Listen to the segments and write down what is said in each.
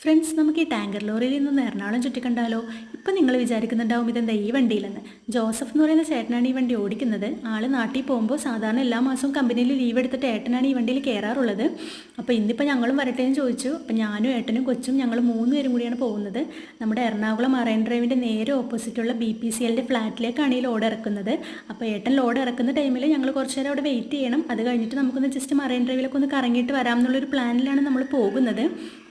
Friends, നമുക്ക് ഈ tanker ലോറിയിൽ നിന്ന് എറണാകുളം ചുറ്റിക്കണ്ടാലോ? ഇപ്പം നിങ്ങൾ വിചാരിക്കുന്നുണ്ടാവും ഇതെന്താ ഈ വണ്ടിയിലെന്ന്. ജോസഫ് എന്ന് പറയുന്ന ചേട്ടനാണ് ഈ വണ്ടി ഓടിക്കുന്നത്. ആൾ നാട്ടിൽ പോകുമ്പോൾ സാധാരണ എല്ലാ മാസവും കമ്പനിയിൽ ലീവ് എടുത്തിട്ട് ഏട്ടനാണ് ഈ വണ്ടിയിൽ കയറാറുള്ളത്. അപ്പോൾ ഇന്നിപ്പോൾ ഞങ്ങളും വരട്ടെ എന്ന് ചോദിച്ചു. അപ്പോൾ ഞാനും ഏട്ടനും കൊച്ചും ഞങ്ങൾ 3 പേരും കൂടിയാണ് പോകുന്നത്. നമ്മുടെ എറണാകുളം മറൈൻ ഡ്രൈവിൻ്റെ നേരെ ഓപ്പോസിറ്റുള്ള BPCLൻ്റെ ഫ്ലാറ്റിലേക്കാണ് ഈ ലോഡ് ഇറക്കുന്നത്. അപ്പോൾ ഏട്ടൻ ലോഡ് ഇറക്കുന്ന ടൈമിൽ ഞങ്ങൾ കുറച്ച് നേരം അവിടെ വെയിറ്റ് ചെയ്യണം. അത് കഴിഞ്ഞിട്ട് നമുക്കൊന്ന് ജസ്റ്റ് മറൈൻ ഡ്രൈവിലൊക്കെ ഒന്ന് കറങ്ങിയിട്ട് വരാം എന്നുള്ളൊരു പ്ലാനിലാണ് നമ്മൾ പോകുന്നത്.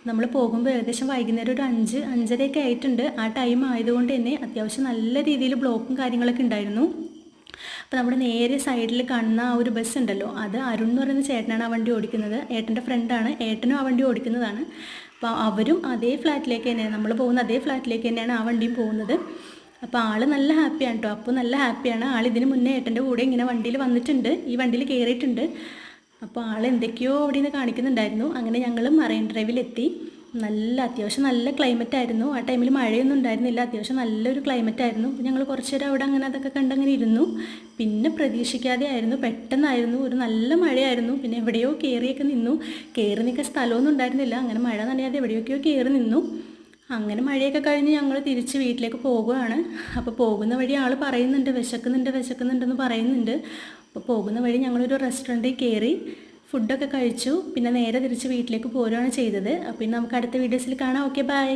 നമ്മൾ പോകുമ്പോൾ ഏകദേശം വൈകുന്നേരം ഒരു 5-5:30 ആയിട്ടുണ്ട്. ആ ടൈം ആയതുകൊണ്ട് തന്നെ അത്യാവശ്യം നല്ല രീതിയിൽ ബ്ലോക്കും കാര്യങ്ങളൊക്കെ ഉണ്ടായിരുന്നു. അപ്പോൾ നമ്മുടെ നേരെ സൈഡിൽ കാണുന്ന ആ ഒരു ബസ് ഉണ്ടല്ലോ, അത് അരുൺ എന്ന് പറയുന്ന ചേട്ടനാണ് ആ വണ്ടി ഓടിക്കുന്നത്. ഏട്ടൻ്റെ ഫ്രണ്ടാണ്, ഏട്ടനും ആ വണ്ടി ഓടിക്കുന്നതാണ്. അപ്പോൾ അവരും അതേ ഫ്ലാറ്റിലേക്ക് തന്നെയാണ്, നമ്മൾ പോകുന്ന അതേ ഫ്ലാറ്റിലേക്ക് തന്നെയാണ് ആ വണ്ടിയും പോകുന്നത്. അപ്പോൾ ആൾ നല്ല ഹാപ്പിയാണ് കേട്ടോ. അപ്പോൾ നല്ല ഹാപ്പിയാണ് ആൾ. ഇതിന് മുന്നേ ഏട്ടൻ്റെ കൂടെ ഇങ്ങനെ വണ്ടിയിൽ വന്നിട്ടുണ്ട്, ഈ വണ്ടിയിൽ കയറിയിട്ടുണ്ട്. അപ്പോൾ ആൾ എന്തൊക്കെയോ അവിടെ നിന്ന് കാണിക്കുന്നുണ്ടായിരുന്നു. അങ്ങനെ ഞങ്ങൾ മറൈൻ ഡ്രൈവിലെത്തി. അത്യാവശ്യം നല്ല ക്ലൈമറ്റ് ആയിരുന്നു. ആ ടൈമിൽ മഴയൊന്നും ഉണ്ടായിരുന്നില്ല, അത്യാവശ്യം നല്ലൊരു ക്ലൈമറ്റ് ആയിരുന്നു. അപ്പോൾ ഞങ്ങൾ കുറച്ച് നേരം അവിടെ അങ്ങനെ അതൊക്കെ കണ്ടങ്ങനെ ഇരുന്നു. പിന്നെ പ്രതീക്ഷിക്കാതെ ആയിരുന്നു, പെട്ടെന്നായിരുന്നു, ഒരു നല്ല മഴയായിരുന്നു. പിന്നെ എവിടെയോ കയറിയൊക്കെ നിന്നു. കയറി നിൽക്കാൻ സ്ഥലമൊന്നും ഉണ്ടായിരുന്നില്ല. അങ്ങനെ മഴ നനയാതെ എവിടെയൊക്കെയോ കയറി നിന്നു. അങ്ങനെ മഴയൊക്കെ കഴിഞ്ഞ് ഞങ്ങൾ തിരിച്ച് വീട്ടിലേക്ക് പോകുകയാണ്. അപ്പോൾ പോകുന്ന വഴി ആൾ പറയുന്നുണ്ട് വിശക്കുന്നുണ്ടെന്ന് പറയുന്നുണ്ട്. അപ്പോൾ പോകുന്ന വഴി ഞങ്ങളൊരു റെസ്റ്റോറൻറ്റിൽ കയറി ഫുഡൊക്കെ കഴിച്ചു. പിന്നെ നേരെ തിരിച്ച് വീട്ടിലേക്ക് പോരുകയാണ് ചെയ്തത്. അപ്പോൾ നമുക്ക് അടുത്ത വീഡിയോസിൽ കാണാം. Okay, by.